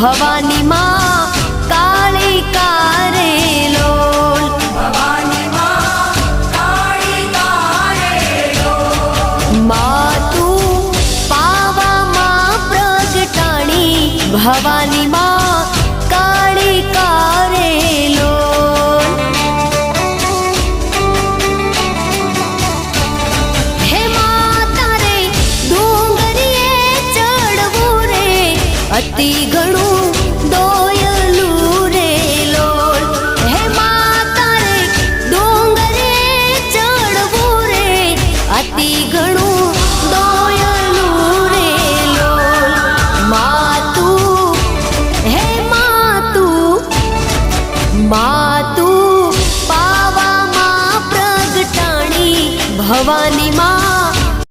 ભવાની માં કાળી કારે લોલ ભવાની માં કાળી કારે લોલ માં તું પાવામાં પ્રગટાણી ભવાની માં કાળી કારે લોલ હે માતા રે ડુંગરીએ ચડવું રે અતિ ઘણું દોયલું રે લોલ હે માતા રે ડુંગરીએ ચડવું રે અતિ ઘણું દોયલું રે લોલ માતું હે માતું પાવામાં પ્રગટાણી ભવાની માં